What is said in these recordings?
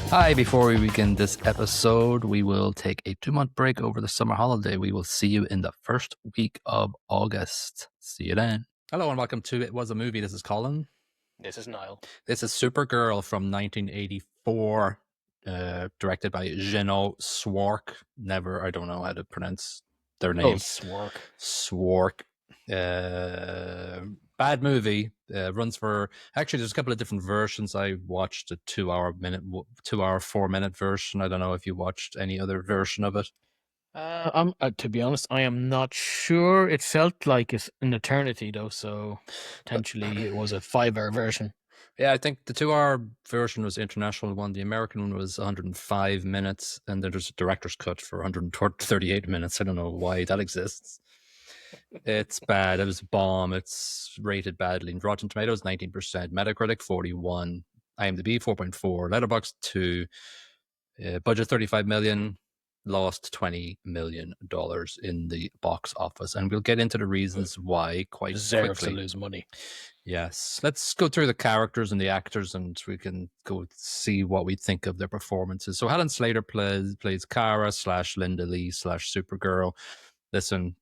Hi, before we begin this episode, we will take a 2-month break over the summer holiday. We will see you in the first week of August. See you then. Hello and welcome to It Was a Movie. This is Colin. This is Niall. This is Supergirl from 1984, directed by Jeannot Szwarc. I don't know how to pronounce their name. Szwarc. Bad movie. Runs for, actually there's a couple of different versions. I watched a 2 hour 4-minute version. I don't know if you watched any other version of it. To be honest, I am not sure. It felt like it's an eternity though, so potentially it was a 5-hour version. Yeah, I think the 2-hour version was the international one. The American one was 105 minutes, and then there's a director's cut for 138 minutes. I don't know why that exists. It's bad. It was a bomb. It's rated badly. Rotten Tomatoes 19%, Metacritic 41, IMDb 4.4, Letterboxd 2, budget 35 million, lost $20 million in the box office, and we'll get into the reasons why quite Deserves quickly. to lose money. Yes, let's go through the characters and the actors, and we can go see what we think of their performances. So Helen Slater plays Kara / Linda Lee / Supergirl. Listen,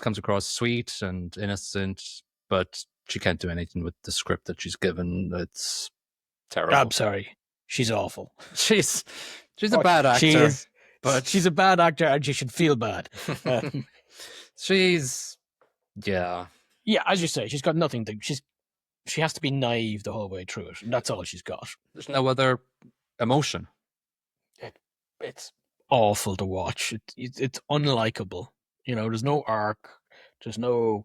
comes across sweet and innocent, but she can't do anything with the script that she's given. It's terrible. I'm sorry, she's awful. She's a bad actor, but she's a bad actor, and she should feel bad. Yeah, as you say, she's got nothing to. She has to be naive the whole way through it, and that's all she's got. There's no other emotion. It's awful to watch. It's unlikable. You know, there's no arc, there's no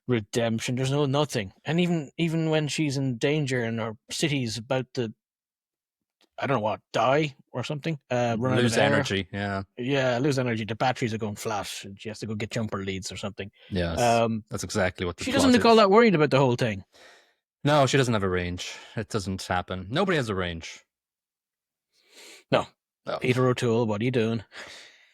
redemption, there's no nothing. And even when she's in danger and her city's about to, I don't know what, die or something, lose energy. Lose energy. The batteries are going flat, and she has to go get jumper leads or something. Yes, that's exactly what she doesn't look all that worried about the whole thing. No, she doesn't have a range. It doesn't happen. Nobody has a range. No. Peter O'Toole, what are you doing?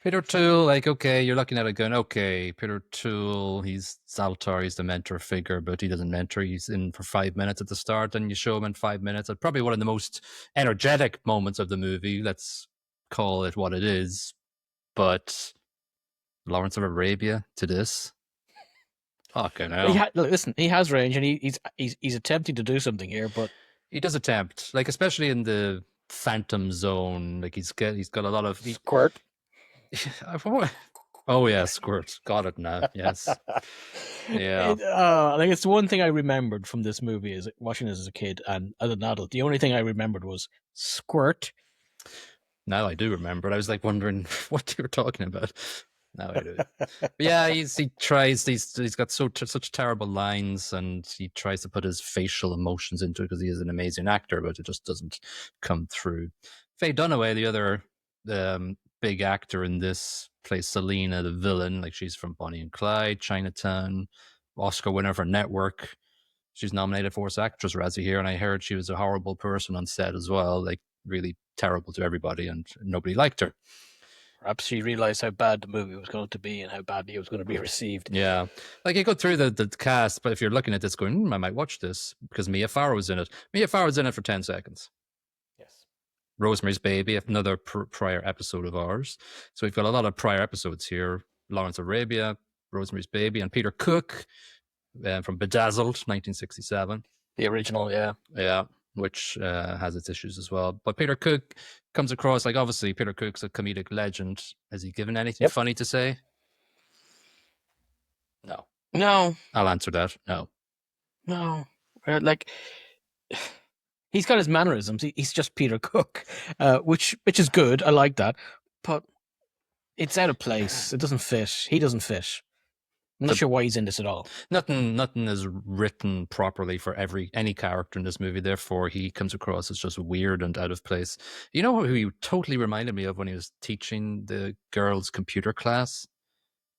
Peter O'Toole, okay, you're looking at it going, okay, Peter O'Toole, he's Zaltar, he's the mentor figure, but he doesn't mentor. He's in for 5 minutes at the start, and you show him in 5 minutes. It's probably one of the most energetic moments of the movie. Let's call it what it is. But Lawrence of Arabia to this? Fucking hell. Listen, he has range, and he's attempting to do something here, but he does attempt, especially in the Phantom Zone. He's got a lot of squirt. Oh yeah, squirt. Got it now. Yes. Yeah. It's the one thing I remembered from this movie is watching this as a kid and as an adult. The only thing I remembered was squirt. Now I do remember. I was wondering what you were talking about. Now I do. But yeah, he tries. He's got such terrible lines, and he tries to put his facial emotions into it because he is an amazing actor, but it just doesn't come through. Faye Dunaway, the other big actor in this, plays Selena, the villain. She's from Bonnie and Clyde, Chinatown, Oscar winner for Network. She's nominated for Worst Actress Razzie here, and I heard she was a horrible person on set as well, really terrible to everybody, and nobody liked her. Perhaps she realized how bad the movie was going to be and how badly it was going to be received. Yeah. You go through the cast, but if you're looking at this going, I might watch this, because Mia Farrow was in it. Mia Farrow was in it for 10 seconds. Yes. Rosemary's Baby, another prior episode of ours. So we've got a lot of prior episodes here. Lawrence of Arabia, Rosemary's Baby, and Peter Cook from Bedazzled, 1967. The original, yeah. Yeah, which has its issues as well. But Peter Cook comes across, obviously, Peter Cook's a comedic legend. Has he given anything funny to say? No. I'll answer that. No. He's got his mannerisms. He's just Peter Cook, which is good. I like that. But it's out of place. It doesn't fit. He doesn't fit. I'm not sure why he's in this at all. Nothing is written properly for any character in this movie. Therefore, he comes across as just weird and out of place. You know who he totally reminded me of when he was teaching the girls' computer class?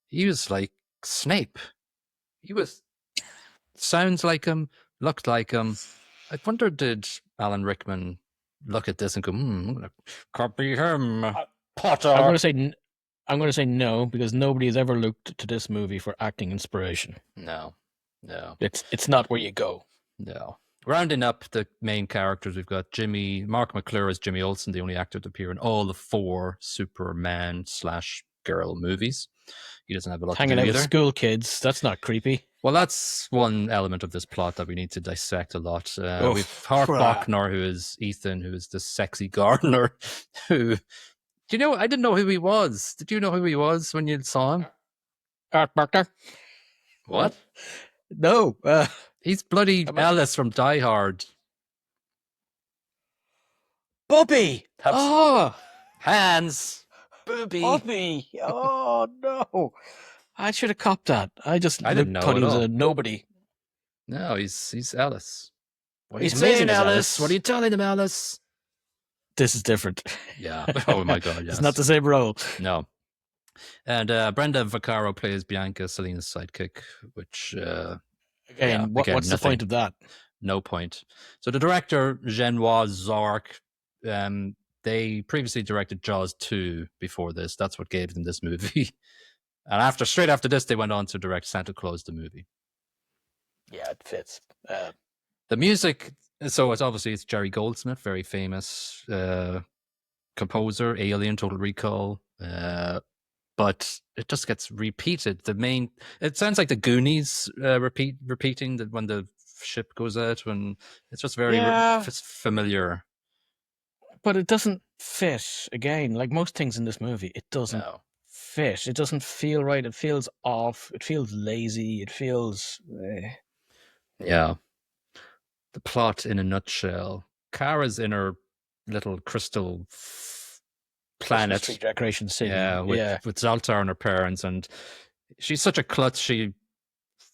He was like Snape. Sounds like him, looked like him. I wonder, did Alan Rickman look at this and go, I'm going to copy him, Potter? I'm going to say no, because nobody has ever looked to this movie for acting inspiration. No. It's not where you go. No. Rounding up the main characters, we've got Mark McClure as Jimmy Olsen, the only actor to appear in all the 4 Superman/Girl movies. He doesn't have a lot Hanging to out do with either. school kids. That's not creepy. Well, that's one element of this plot that we need to dissect a lot. Oof. We've Hart Bachner, who is Ethan, who is the sexy gardener. Who, do you know? I didn't know who he was. Did you know who he was when you saw him? Art Barker. What? No. He's bloody Ellis from Die Hard. Bobby. Oh, Hands. Booby. Bobby. Oh no. I should have copped that. I didn't know thought he at was all. a nobody. No, he's Ellis. What He's are you saying, amazing as Ellis? Ellis. What are you telling him, Ellis? This is different. Yeah. Oh my God. Yes. It's not the same role. No. And Brenda Vaccaro plays Bianca, Selena's sidekick, which Again, what's nothing. the point of that? No point. So the director, Jeannot Szwarc, they previously directed Jaws 2 before this. That's what gave them this movie. And straight after this, they went on to direct Santa Claus the movie. Yeah, it fits. The music, so it's Jerry Goldsmith, very famous composer, Alien, Total Recall. But it just gets repeated. It sounds like the Goonies repeating that when the ship goes out, when it's just very familiar. But it doesn't fit. Again, like most things in this movie, it doesn't fit. It doesn't feel right. It feels off. It feels lazy. It feels. Yeah. The plot in a nutshell: Kara's in her little crystal planet, Street decoration city. With Zoltar and her parents, and she's such a klutz. She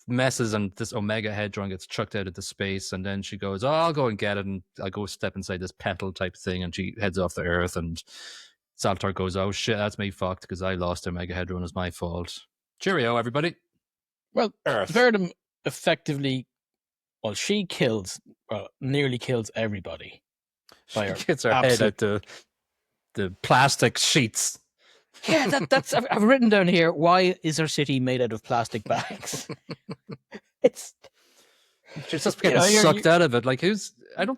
messes, and this Omega Hedron gets chucked out into space, and then she goes, "Oh, I'll go and get it, and I'll go step inside this petal type thing," and she heads off the Earth, and Zoltar goes, "Oh shit, that's me fucked because I lost Omega Hedron. It's my fault." Cheerio, everybody. Well, Earth. Verdum effectively, she nearly kills everybody. She gets her head out the plastic sheets. Yeah, that's I've written down here. Why is our city made out of plastic bags? She's just getting sucked out of it. Like you're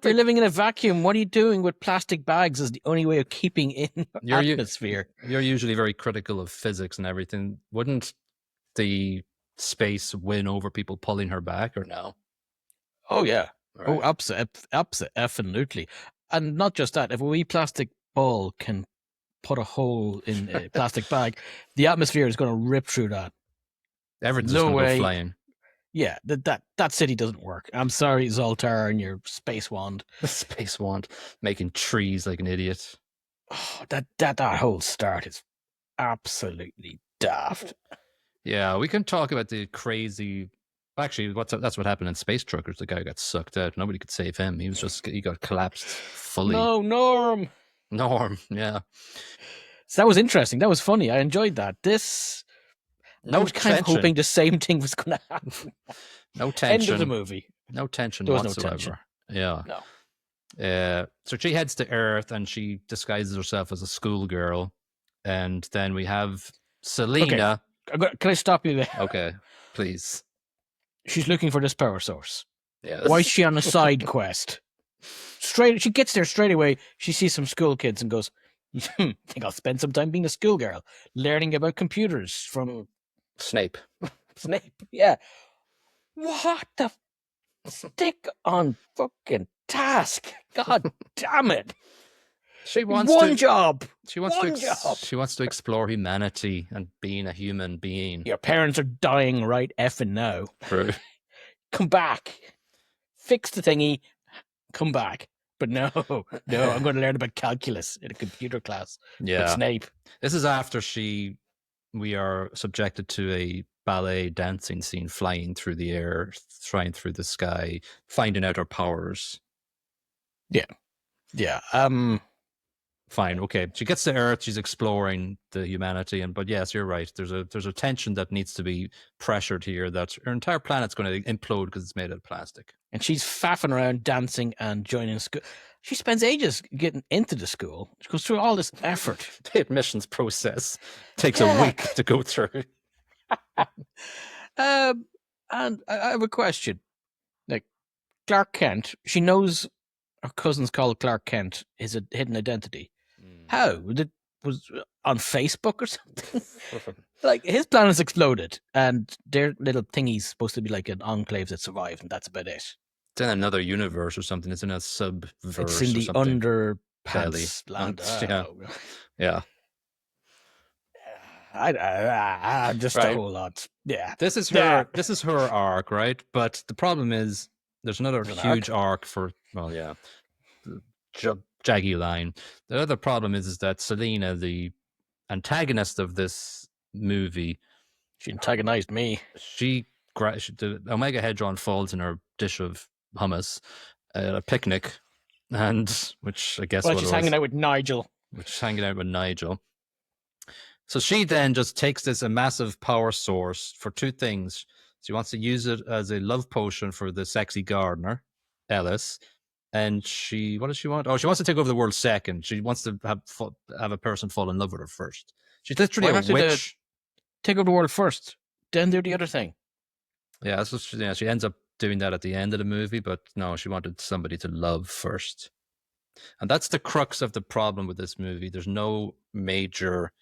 living in a vacuum. What are you doing with plastic bags? Is the only way of keeping in atmosphere. You're usually very critical of physics and everything. Wouldn't the space win over people pulling her back, or no? Oh yeah. Right. Oh, absolutely. And not just that. If a wee plastic ball can put a hole in a plastic bag, the atmosphere is going to rip through that. Everything's going to go flying. Yeah, that city doesn't work. I'm sorry, Zoltar and your space wand. The space wand making trees like an idiot. Oh, that whole start is absolutely daft. Yeah, we can talk about the crazy. Actually, that's what happened in Space Truckers. The guy got sucked out. Nobody could save him. He got collapsed fully. No, Norm, yeah. So that was interesting. That was funny. I enjoyed that. I was kind of hoping the same thing was going to happen. No tension. End of the movie. No tension there was whatsoever. No tension. Yeah. No. So she heads to Earth and she disguises herself as a schoolgirl. And then we have Selena. Okay. Can I stop you there? Okay, please. She's looking for this power source. Yes. Why is she on a side quest? She gets there straight away. She sees some school kids and goes, I think I'll spend some time being a schoolgirl, learning about computers from Snape, yeah. What the stick on fucking task? God damn it! She wants one job. She wants to explore humanity and being a human being. Your parents are dying right effing now. True. Come back, fix the thingy, come back. But no, I'm going to learn about calculus in a computer class. Yeah, with Snape. This is after we are subjected to a ballet dancing scene, flying through the air, flying through the sky, finding out our powers. Yeah. Fine, okay. She gets to Earth. She's exploring the humanity, but yes, you're right. There's a tension that needs to be pressured here. That her entire planet's going to implode because it's made out of plastic. And she's faffing around, dancing, and joining school. She spends ages getting into the school. She goes through all this effort. The admissions process takes a week to go through. And I have a question. Like, Clark Kent. She knows her cousin's called Clark Kent. Is a hidden identity. How? Was on Facebook or something? Like, his planet's exploded, and their little thingy's supposed to be like an enclave that survived, and that's about it. It's in another universe or something. It's in a subverse. It's in the underpants land. Yeah. Just a whole lot. Yeah. This is her. This is her arc, right? But the problem is, there's another huge arc for. Well, yeah, the Jaggy line. The other problem is that Selena, the antagonist of this movie, she antagonized me. The Omega Hedron falls in her dish of hummus at a picnic, and which I guess she's hanging out with Nigel. So she then just takes this a massive power source for two things. She wants to use it as a love potion for the sexy gardener, Ellis. And what does she want? Oh, she wants to take over the world second. She wants to have a person fall in love with her first. She's literally a witch. Take over the world first, then do the other thing. Yeah, so she ends up doing that at the end of the movie, but no, she wanted somebody to love first. And that's the crux of the problem with this movie. There's no major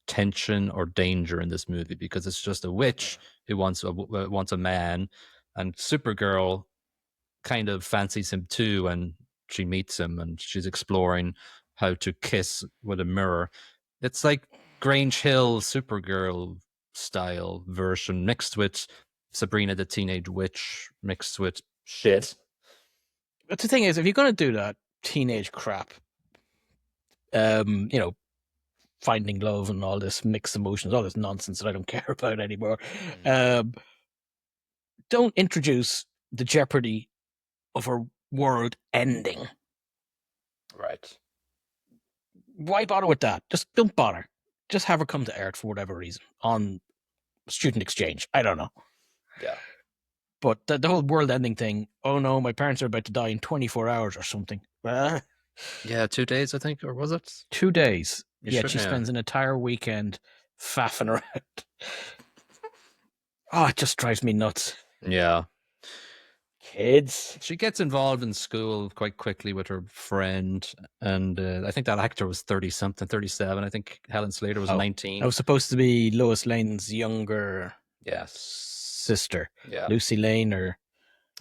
tension or danger in this movie because it's just a witch who wants a man, and Supergirl kind of fancies him too when she meets him, and she's exploring how to kiss with a mirror. It's like Grange Hill Supergirl style version mixed with Sabrina the Teenage Witch mixed with shit. But the thing is, if you're going to do that teenage crap, finding love and all this mixed emotions, all this nonsense that I don't care about anymore, don't introduce the jeopardy of her world ending. Right. Why bother with that? Just don't bother. Just have her come to Earth for whatever reason on student exchange. I don't know. Yeah. But the whole world ending thing, oh no, my parents are about to die in 24 hours or something. Yeah, 2 days, I think, or was it? 2 days. She spends an entire weekend faffing around. Oh, it just drives me nuts. Yeah. Kids. She gets involved in school quite quickly with her friend, and I think that actor was 30-something, 37. I think Helen Slater was 19. I was supposed to be Lois Lane's younger sister. Yeah. Lucy Lane or...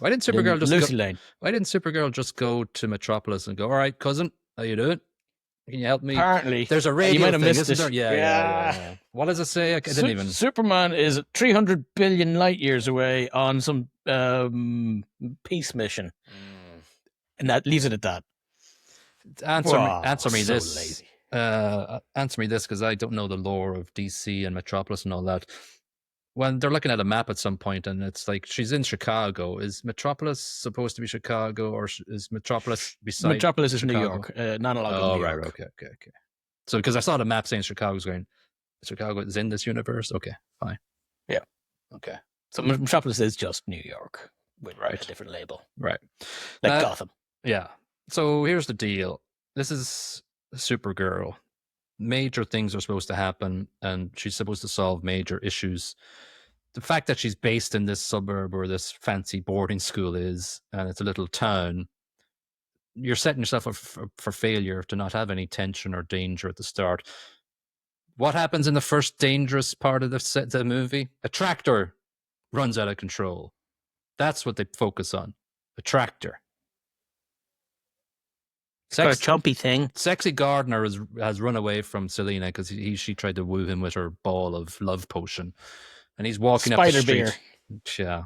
Why didn't Supergirl Why didn't Supergirl just go to Metropolis and go, all right, cousin, how you doing? Can you help me? Apparently. There's a radio you might have thing, missed isn't there? Yeah. What does it say? I didn't even... Superman is 300 billion light years away on some peace mission. And that leaves it at that. Answer me so this. Lazy. Answer me this, because I don't know the lore of DC and Metropolis and all that. When they're looking at a map at some point and it's like she's in Chicago, is Metropolis supposed to be Chicago, or is Metropolis beside Metropolis is Chicago? New York, New York. Okay. So because I saw the map saying Chicago is in this universe. Okay, fine. Yeah. Okay. So Metropolis is just New York with a different label. Right. Like Gotham. Yeah. So here's the deal. This is Supergirl. Major things are supposed to happen, and she's supposed to solve major issues. The fact that she's based in this suburb where this fancy boarding school is, and it's a little town, you're setting yourself up for failure to not have any tension or danger at the start. What happens in the first dangerous part of the movie? A tractor runs out of control. That's what they focus on. A tractor. A chompy thing. Sexy gardener has run away from Selena because she tried to woo him with her ball of love potion, and he's walking up the street. Yeah.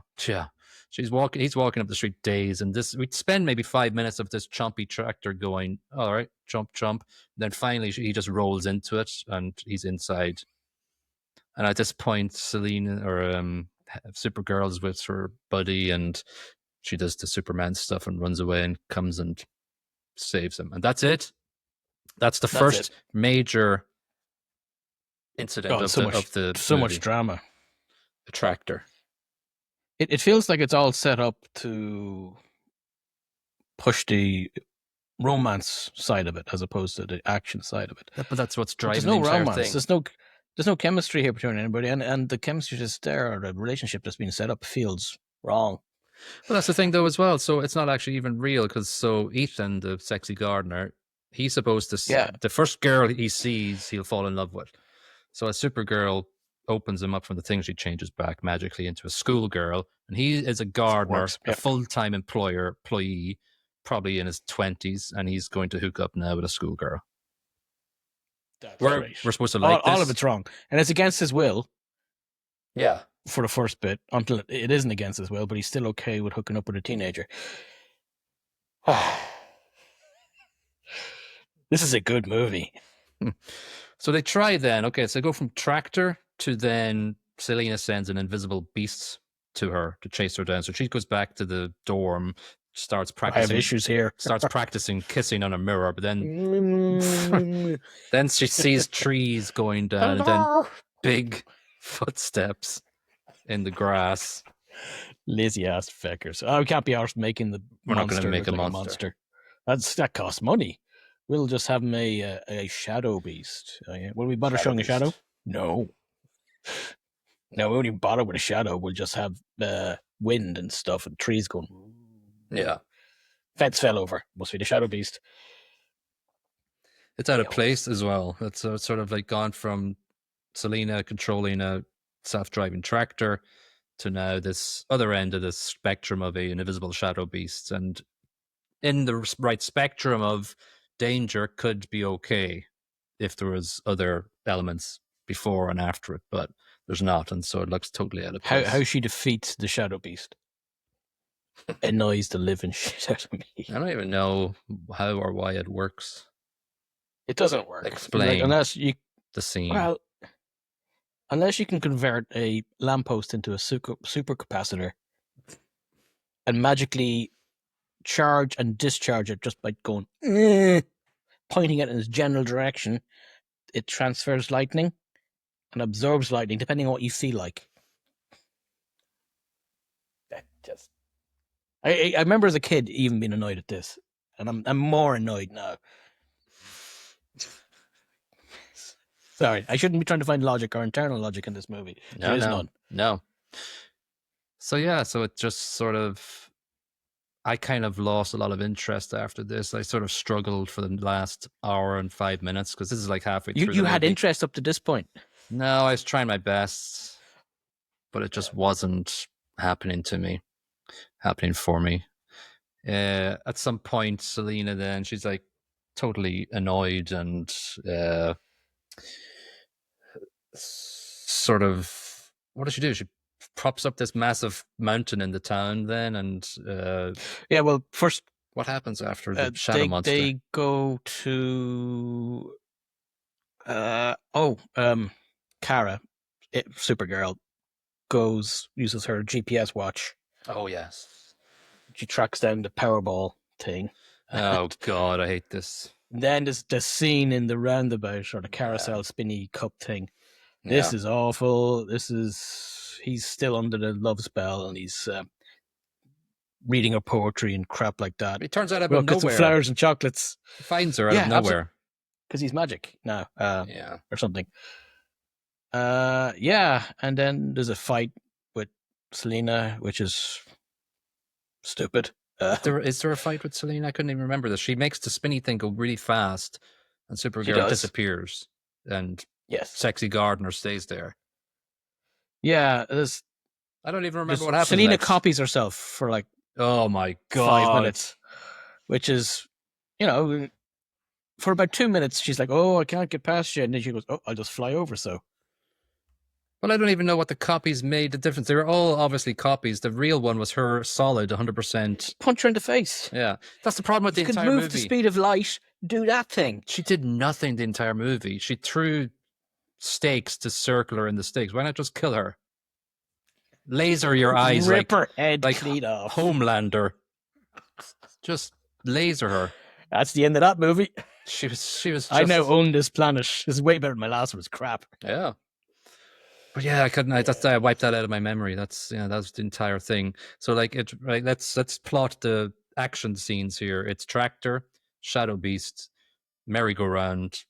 He's walking up the street dazed, and we'd spend maybe 5 minutes of this chompy tractor going, all right, jump. Then finally he just rolls into it, and he's inside. And at this point, Selena or Supergirl's with her buddy, and she does the Superman stuff and runs away and comes and saves him, and that's it. That's the first major incident of the so movie. much drama. The tractor. It feels like it's all set up to push the romance side of it as opposed to the action side of it. Yeah, but that's what's driving. There's no the entire romance. thing. There's no chemistry here between anybody, and the chemistry that's there, or the relationship that's being set up, feels wrong. Well, that's the thing though as well. So it's not actually even real because so Ethan, the sexy gardener, he's supposed to Yeah. the first girl he sees, he'll fall in love with. So as Supergirl opens him up from the thing, she changes back magically into a schoolgirl, and he is a gardener, works. a Yep. full-time employee, probably in his 20s, and he's going to hook up now with a schoolgirl. That's We're right. supposed to like all this. of it's wrong, and it's against his will Yeah. for the first bit until it isn't against his will, but he's still okay with hooking up with a teenager. This is a good movie. So they try then. Okay, so they go from tractor to then Selena sends an invisible beast to her to chase her down. So she goes back to the dorm, starts practicing. I have issues here. Starts practicing kissing on a mirror, but then then she sees trees going down and then big footsteps in the grass. Lazy ass feckers. Oh, we can't be arsed making the We're not going to monster make look a like monster. That costs money. We'll just have him a shadow beast. Oh, yeah. Will we bother showing a shadow? No. No, we won't even bother with a shadow. We'll just have wind and stuff and trees going. Yeah. Fence fell over. Must be the shadow beast. It's out of place as well. It's sort of like gone from Selena controlling a self-driving tractor to now this other end of the spectrum of an invisible shadow beast. And in the right spectrum of danger could be okay if there was other elements before and after it, but there's not, and so it looks totally out of place. How she defeats the shadow beast annoys the living shit out of me. I don't even know how or why it works. It doesn't work. Explain unless you the scene. Well, unless you can convert a lamppost into a supercapacitor and magically charge and discharge it just by going, pointing it in its general direction, it transfers lightning and absorbs lightning, depending on what you feel like. I remember as a kid even being annoyed at this, and I'm more annoyed now. Sorry, I shouldn't be trying to find logic or internal logic in this movie. There is none. No. So yeah, so it just sort of, I kind of lost a lot of interest after this. I sort of struggled for the last hour and 5 minutes because this is like halfway through. You had interest up to this point. No, I was trying my best, but it just wasn't happening for me. At some point, Selena then, she's like totally annoyed and sort of, what does she do? She props up this massive mountain in the town then, and yeah, well, first, what happens after the shadow monster? They go to Kara, Supergirl, uses her GPS watch. Oh yes, she tracks down the Powerball thing. Oh god, I hate this. Then there's the scene in the roundabout or the carousel spinny cup thing. This is awful. He's still under the love spell and he's reading her poetry and crap like that. It turns out out of nowhere. Some flowers and chocolates. He finds her out of nowhere. Because he's magic now. Or something. And then there's a fight with Selena, which is stupid. Is there a fight with Selena? I couldn't even remember this. She makes the spinny thing go really fast and Supergirl disappears. And sexy gardener stays there. Yeah, I don't even remember what happens. Selena copies herself for like, oh my god, 5 minutes, which is, for about 2 minutes she's like, oh, I can't get past you, and then she goes, oh, I'll just fly over. So, well, I don't even know what the copies made the difference. They were all obviously copies. The real one was her solid 100%. Punch her in the face. Yeah, that's the problem with the entire movie. You can move the speed of light. Do that thing. She did nothing the entire movie. She threw stakes to circle her in the stakes. Why not just kill her? Laser your eyes, rip her head clean off. Homelander. Just laser her. That's the end of that movie. She was. Just... I now own this planet. This is way better than my last one. Was crap. Yeah. But yeah, I couldn't. I wiped that out of my memory. That's the entire thing. So let's plot the action scenes here. It's tractor, shadow beast, merry-go-round,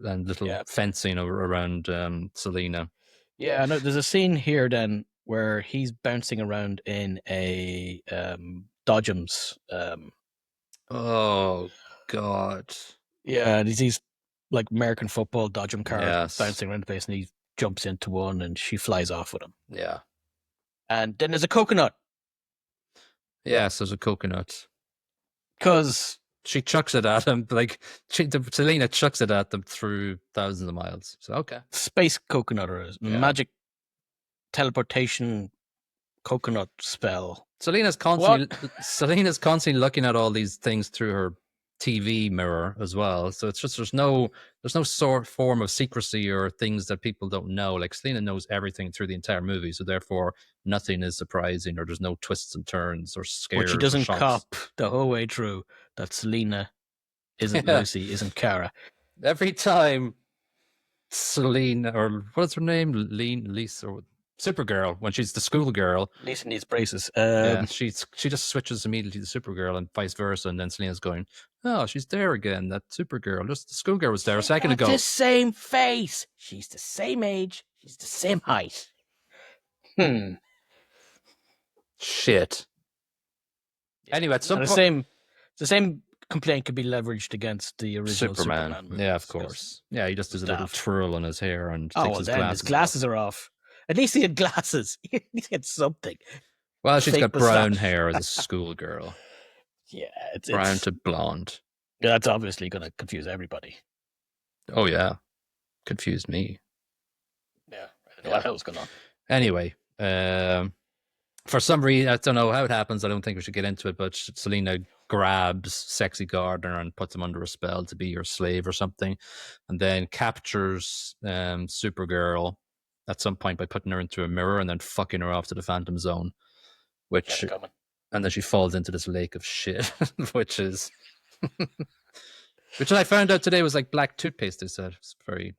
and little fencing around Selena. Yeah, no, there's a scene here then where he's bouncing around in a Dodgems. Oh God. Yeah, and he's like American football Dodgem cars Yes. bouncing around the place, and he jumps into one, and she flies off with him. Yeah. And then there's a coconut. Yes, there's a coconut. Because she chucks it at him, like Selena chucks it at them through thousands of miles. So okay, space coconut or magic teleportation coconut spell. Selena's constantly looking at all these things through her TV mirror as well. So it's just there's no sort form of secrecy or things that people don't know. Like Selena knows everything through the entire movie, so therefore nothing is surprising, or there's no twists and turns or scares. But she doesn't cop the whole way through that Selena isn't Lucy, isn't Kara. Every time Selena, or what's her name, Lisa, or Supergirl, when she's the schoolgirl, Lisa needs braces. she just switches immediately to Supergirl and vice versa, and then Selena's going, "Oh, she's there again. That Supergirl. Just the schoolgirl was there a second ago. The same face. She's the same age. She's the same height. Shit. Anyway, at some point, the same complaint could be leveraged against the original Superman movie. Yeah, of course. Yeah, he just does a little twirl on his hair and takes his glasses. His glasses are off. At least he had glasses. At least he had something. Well, she's got brown hair as a schoolgirl. Yeah, it's brown to blonde. Yeah, that's obviously going to confuse everybody. Oh yeah, confused me. Yeah, I don't know what else going on. Anyway, for some reason, I don't know how it happens. I don't think we should get into it, but Selena grabs Sexy Gardner and puts him under a spell to be her slave or something, and then captures Supergirl at some point by putting her into a mirror and then fucking her off to the Phantom Zone, and then she falls into this lake of shit, which I found out today was like black toothpaste. They said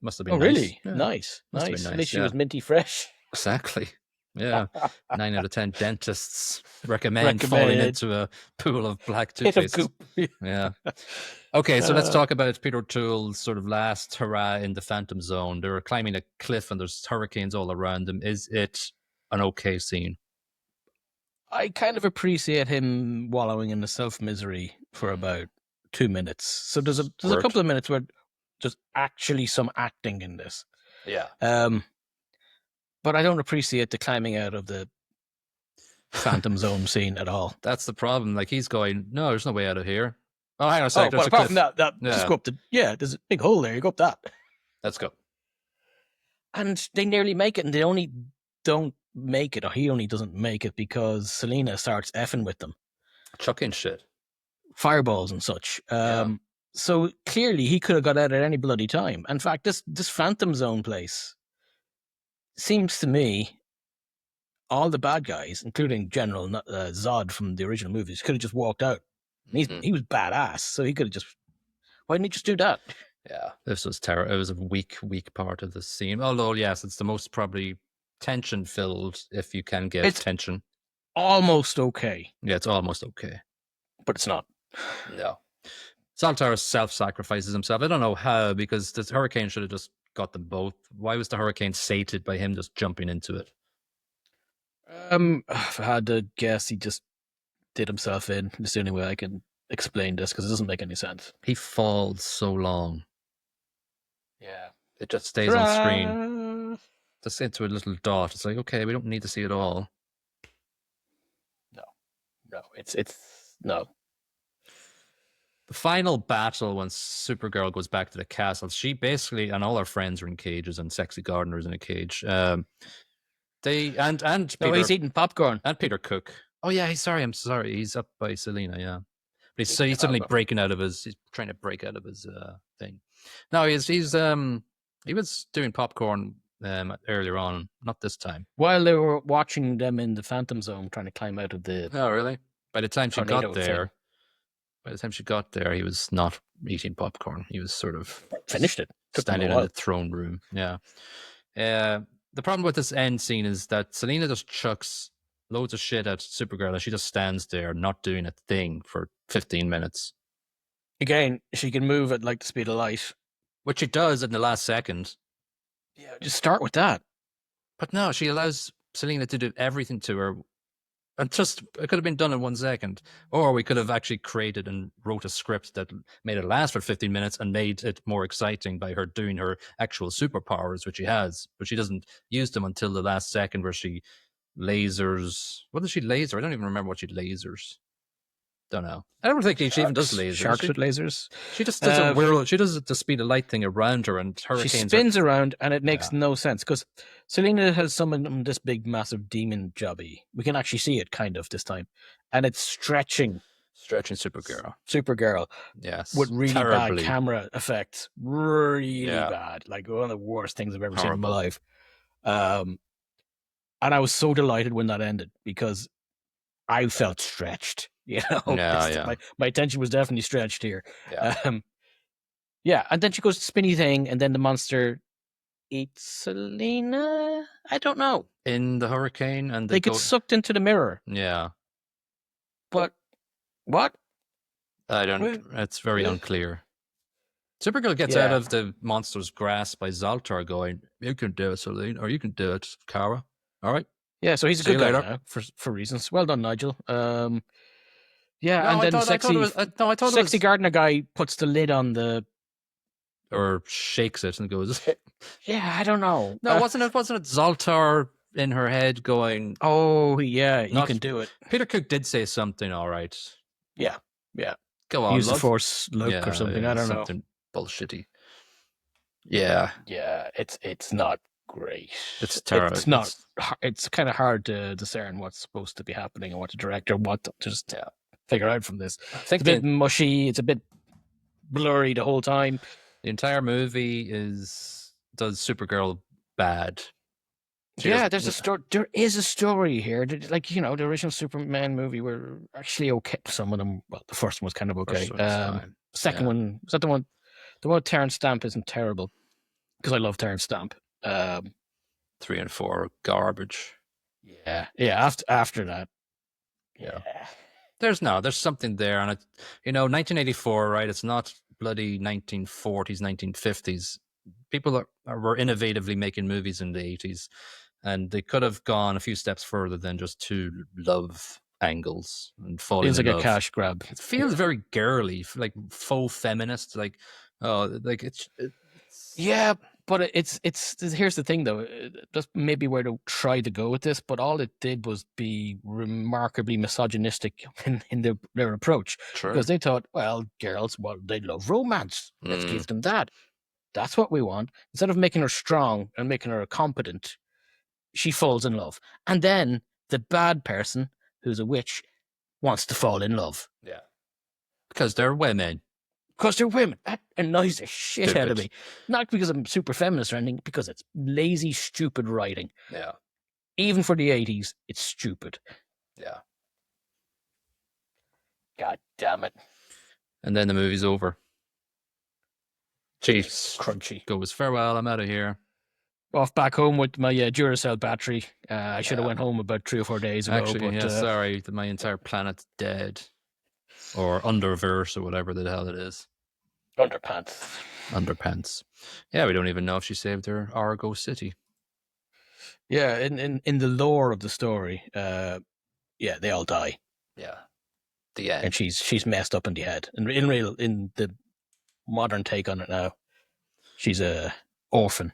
must have been. Oh, nice. Really? Yeah. Nice. At least she was minty fresh. Exactly. Yeah. 9 out of 10 dentists recommend falling into a pool of black toothpaste. Yeah. Okay, so let's talk about Peter O'Toole's sort of last hurrah in the Phantom Zone. They're climbing a cliff and there's hurricanes all around them. Is it an okay scene? I kind of appreciate him wallowing in the self-misery for about 2 minutes. So there's a couple of minutes where there's actually some acting in this. Yeah. But I don't appreciate the climbing out of the Phantom Zone scene at all. That's the problem. Like he's going, no, there's no way out of here. Oh, hang on a second. Well, apart from that just go up there's a big hole there. You go up that. Let's go. And they nearly make it, and they only don't make it, or he only doesn't make it because Selena starts effing with them. Chucking shit. Fireballs and such. So clearly he could have got out at any bloody time. In fact, this Phantom Zone place seems to me all the bad guys, including General Zod from the original movies, could have just walked out. He was badass, so he could have just... Why didn't he just do that? Yeah, this was terrible. It was a weak part of the scene. Although, yes, it's the most probably tension-filled, if you can get tension. Almost okay. Yeah, it's almost okay. But it's not. No. Saltara self-sacrifices himself. I don't know how, because this hurricane should have just got them both. Why was the hurricane sated by him just jumping into it? If I had to guess, he just did himself in. It's the only way I can explain this, because it doesn't make any sense. He falls so long. Yeah. It just stays on screen. Just into a little dot. It's like, okay, we don't need to see it all. No, it's no. The final battle, when Supergirl goes back to the castle, she basically, and all her friends are in cages, and Sexy Gardner is in a cage. And Peter, he's eating popcorn. And Peter Cook. Oh yeah, I'm sorry. He's up by Selena, yeah. But he's suddenly breaking out of he's trying to break out of his thing. No, he was doing popcorn earlier on, not this time. While they were watching them in the Phantom Zone trying to climb out of the... Oh, really? By the time she got there, he was not eating popcorn. He was sort of... Finished it. Standing in the throne room, yeah. The problem with this end scene is that Selena just chucks loads of shit at Supergirl and she just stands there not doing a thing for 15 minutes. Again, she can move at like the speed of light. Which she does in the last second. Yeah, just start with that. But no, she allows Selena to do everything to her. And just, it could have been done in 1 second. Or we could have actually created and wrote a script that made it last for 15 minutes and made it more exciting by her doing her actual superpowers, which she has, but she doesn't use them until the last second where she lasers. What does she laser? I don't even remember what she lasers. Don't know. I don't think she even does lasers. Sharks with lasers. She just does a whirl. She does the speed of light thing around her, and hurricanes. She spins around, and it makes no sense because Selena has summoned this big, massive demon jobby. We can actually see it kind of this time, and it's stretching Supergirl. Yes, with really bad camera effects, really bad. Like one of the worst things I've ever seen in my life. And I was so delighted when that ended because I felt stretched. My attention was definitely stretched here. And then she goes to spinny thing, and then the monster eats Selena. I don't know. In the hurricane, and they get sucked into the mirror. Yeah, but what? I don't. It's very unclear. Supergirl gets out of the monster's grasp by Zoltar going, "You can do it, Selena, or you can do it, Kara. All right." Yeah, so he's a good guy now for reasons. Well done, Nigel. And then sexy gardener guy puts the lid on the, or shakes it and goes, "Yeah, I don't know." No, wasn't it Zoltar in her head going, "Oh yeah, you can do it." Peter Cook did say something. All right. Yeah. Go on. Use the force look or something. I don't know. Something bullshitty. Yeah. It's not great. It's terrible. It's not. It's kind of hard to discern what's supposed to be happening and what to direct or what to just figure out from this. It's a bit mushy. It's a bit blurry the whole time. The entire movie does Supergirl bad. There's a story. There is a story here. Like the original Superman movie were actually okay. Some of them. Well, the first one was kind of okay. Second one, was that the one? The one with Terrence Stamp isn't terrible because I love Terrence Stamp. 3 and 4 are garbage. Yeah. After that, There's something there, and 1984, right? It's not bloody 1940s, 1950s. People were innovatively making movies in the 80s, and they could have gone a few steps further than just 2 love angles and falling in love. Feels like a cash grab. It feels very girly, like faux feminist, like it's yeah. But it's here's the thing though, that's maybe where they tried to go with this, but all it did was be remarkably misogynistic in their approach. True. Because they thought, well, girls, they love romance. Let's give them that. That's what we want. Instead of making her strong and making her competent, she falls in love. And then the bad person, who's a witch, wants to fall in love. Yeah. Because they're women. That annoys the shit out of me. Not because I'm super feminist or anything, because it's lazy, stupid writing. Yeah. Even for the 80s, it's stupid. Yeah. God damn it. And then the movie's over. Chiefs. Crunchy. Goes, farewell, I'm out of here. Off back home with my Duracell battery. I should have went home about 3 or 4 days ago. Actually, sorry, my entire planet's dead. Or underverse or whatever the hell it is. Underpants. Yeah, we don't even know if she saved her Argo City. Yeah, in the lore of the story, they all die. Yeah. The end. And she's messed up in the head. And in the modern take on it now, she's a orphan.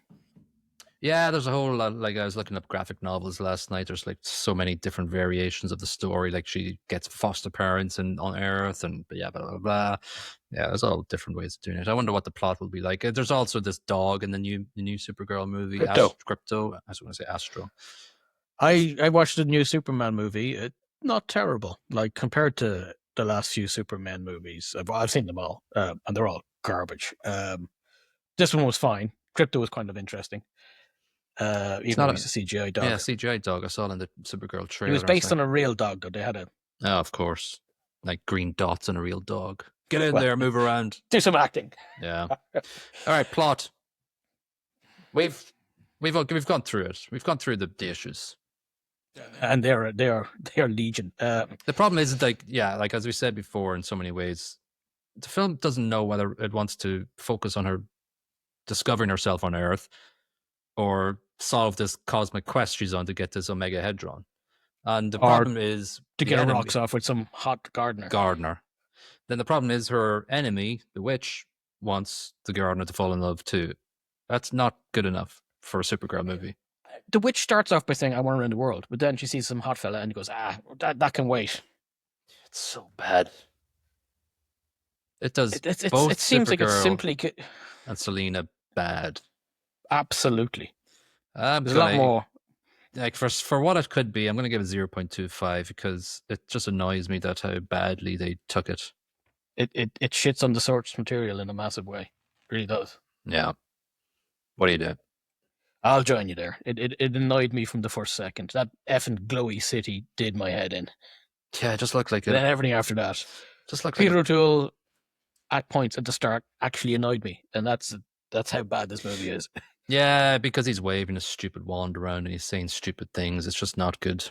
Yeah, there's a whole lot. Like I was looking up graphic novels last night. There's like so many different variations of the story. Like she gets foster parents on Earth, and blah blah blah. Yeah, there's all different ways of doing it. I wonder what the plot will be like. There's also this dog in the new Supergirl movie, Crypto. I was going to say Astro. I watched the new Superman movie. Not terrible. Like compared to the last few Superman movies, I've seen them all, and they're all garbage. This one was fine. Crypto was kind of interesting. Even though he's a CGI dog. Yeah, CGI dog. I saw it in the Supergirl trailer. He was based on a real dog, though. They had a... Oh, of course. Like green dots on a real dog. Get in there, move around. Do some acting. Yeah. All right, plot. We've gone through it. We've gone through the issues. And they are legion. The problem is like as we said before, in so many ways, the film doesn't know whether it wants to focus on her discovering herself on Earth or solve this cosmic quest she's on to get this Omega Hedron. And the Or problem is to the get her enemy- rocks off with some hot gardener. gardener. Then the problem is her enemy, the witch, wants the gardener to fall in love too. That's not good enough for a Supergirl movie. The witch starts off by saying, I want to run the world. But then she sees some hot fella and goes, that can wait. It's so bad. It does It both seems like it's Supergirl simply... and Selena bad. Absolutely. I'm There's a lot more. Like for what it could be, I'm going to give it 0.25 because it just annoys me that how badly they took it. It shits on the source material in a massive way. It really does. Yeah. What do you do? I'll join you there. It annoyed me from the first second. That effing glowy city did my head in. Yeah, it just looked like And then everything after that. Just looked Peter like O'Toole, at points at the start, actually annoyed me. And that's how bad this movie is. yeah, because he's waving a stupid wand around and he's saying stupid things. It's just not good.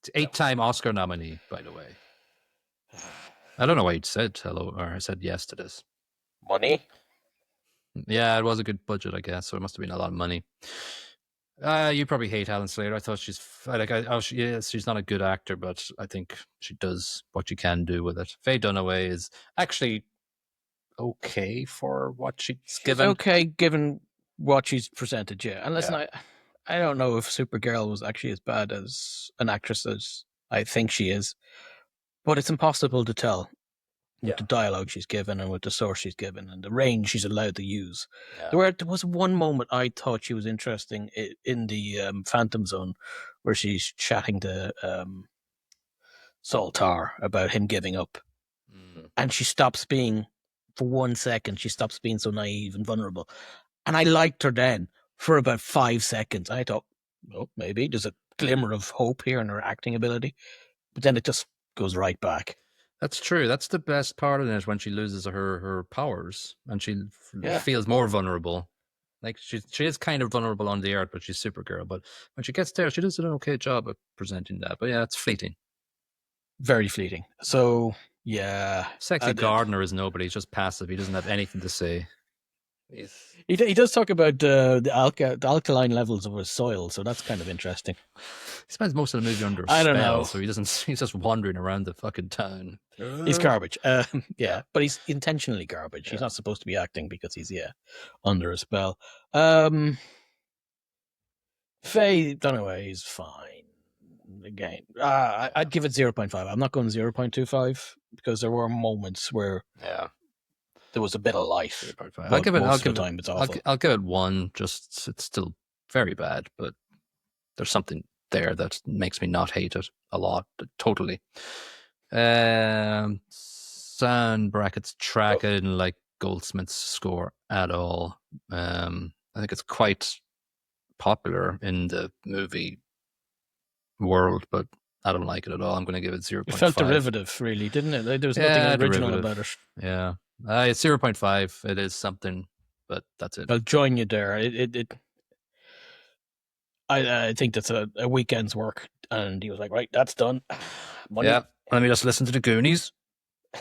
It's 8-time Oscar nominee, by the way. I don't know why he said hello or said yes to this. Money? Yeah, it was a good budget, I guess, so it must have been a lot of money. You probably hate Helen Slater. I thought she's she's not a good actor, but I think she does what she can do with it. Faye Dunaway is actually okay for what she's given. Okay, given what she's presented, yeah. And listen, I don't know if Supergirl was actually as bad as an actress as I think she is, but it's impossible to tell with the dialogue she's given and with the source she's given and the range she's allowed to use. Yeah. There was one moment I thought she was interesting in the Phantom Zone where she's chatting to Saltar about him giving up. And she stops being, for 1 second, she stops being so naive and vulnerable. And I liked her then for about 5 seconds. I thought, oh, maybe there's a glimmer of hope here in her acting ability. But then it just goes right back. That's true. That's the best part of it, when she loses her powers and she feels more vulnerable. Like she is kind of vulnerable on the earth, but she's Supergirl. But when she gets there, she does an okay job of presenting that. But yeah, it's fleeting. Very fleeting. So yeah, sexy gardener is nobody. He's just passive. He doesn't have anything to say. He does talk about the alkaline levels of his soil, so that's kind of interesting. He spends most of the movie under a spell, so he doesn't. He's just wandering around the fucking town. He's garbage. Yeah, but he's intentionally garbage. He's not supposed to be acting because he's under a spell. Faye Dunaway is fine. Again, I'd give it 0.5. I'm not going 0.25 because there were moments where there was a bit of life. I'll give it 1. Just it's still very bad, but there's something there that makes me not hate it a lot. Totally. Sound brackets track. I didn't like Goldsmith's score at all. I think it's quite popular in the movie world, but I don't like it at all. I'm going to give it 0.5. It felt derivative, really, didn't it? There was nothing original about it. Yeah. It's 0.5. It is something, but that's it. I'll join you there. I think that's a weekend's work, and he was like, right, that's done. Money. Yeah, let me just listen to the Goonies.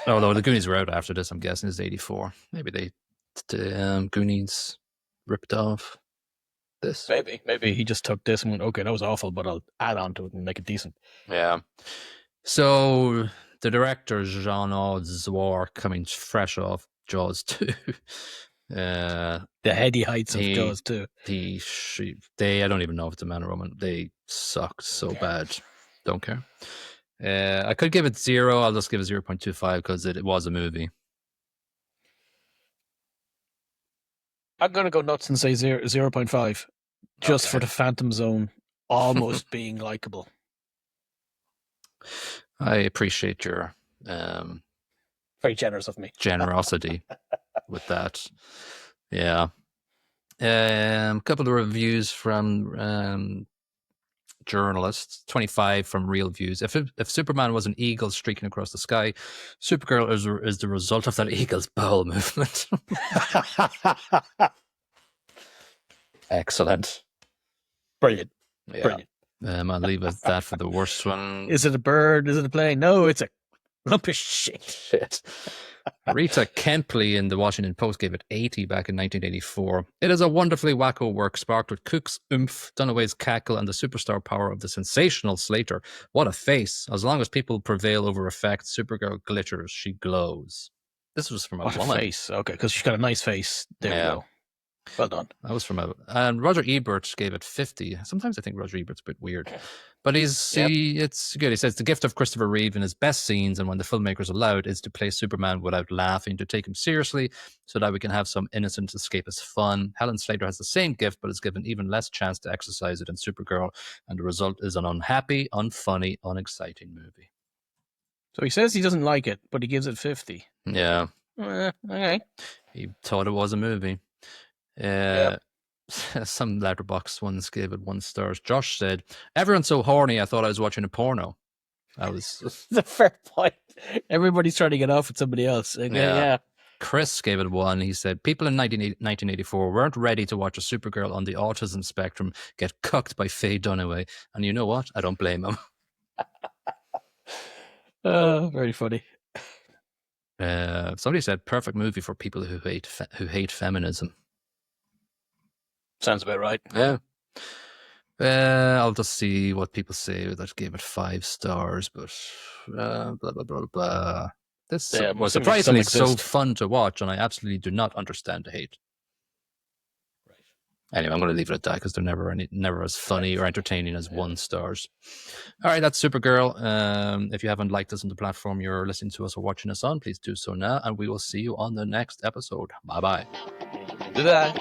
Although the Goonies were out after this, I'm guessing it's 84. Maybe the Goonies ripped off this. Maybe he just took this and went, okay, that was awful, but I'll add on to it and make it decent. Yeah. So the director, Jeannot Szwarc, coming fresh off Jaws 2. The heady heights of Jaws 2. I don't even know if it's a man or woman. They sucked so bad. Don't care. I could give it 0. I'll just give it 0.25 because it was a movie. I'm going to go nuts and say 0.5 just for the Phantom Zone almost being likable. I appreciate your very generous of me generosity with that. Yeah. A couple of reviews from journalists. 25 from Real Views. If Superman was an eagle streaking across the sky, Supergirl is the result of that eagle's bowel movement. Excellent. Brilliant. Yeah. Brilliant. I'll leave it at that for the worst one. Is it a bird? Is it a plane? No, it's a Lump of shit. Shit. Rita Kempley in the Washington Post gave it 80 back in 1984. It is a wonderfully wacko work sparked with Cook's oomph, Dunaway's cackle, and the superstar power of the sensational Slater. What a face. As long as people prevail over effects, Supergirl glitters, she glows. This was from a What a woman. face. Okay, because she's got a nice face. There we go. Well done. That was from a... And Roger Ebert gave it 50. Sometimes I think Roger Ebert's a bit weird. But it's good. He says, the gift of Christopher Reeve in his best scenes and when the filmmakers allowed is to play Superman without laughing, to take him seriously so that we can have some innocent escapist fun. Helen Slater has the same gift, but is given even less chance to exercise it in Supergirl. And the result is an unhappy, unfunny, unexciting movie. So he says he doesn't like it, but he gives it 50. Yeah. Okay. He thought it was a movie. Some letterbox ones gave it 1 star. Josh said, everyone's so horny I thought I was watching a porno. That was the fair point. Everybody's trying to get off with somebody else. Okay, yeah. Chris gave it 1. He said, people in 1984 weren't ready to watch a Supergirl on the autism spectrum get cucked by Faye Dunaway. And you know what? I don't blame him. Very funny. Somebody said, perfect movie for people who hate feminism. Sounds about right. Yeah. I'll just see what people say that gave it 5 stars, but blah, blah, blah, blah. This was surprisingly so fun to watch, and I absolutely do not understand the hate. Right. Anyway, I'm going to leave it at that because they're never as funny or entertaining as 1 stars. All right, that's Supergirl. If you haven't liked us on the platform you're listening to us or watching us on, please do so now, and we will see you on the next episode. Bye-bye. Bye-bye.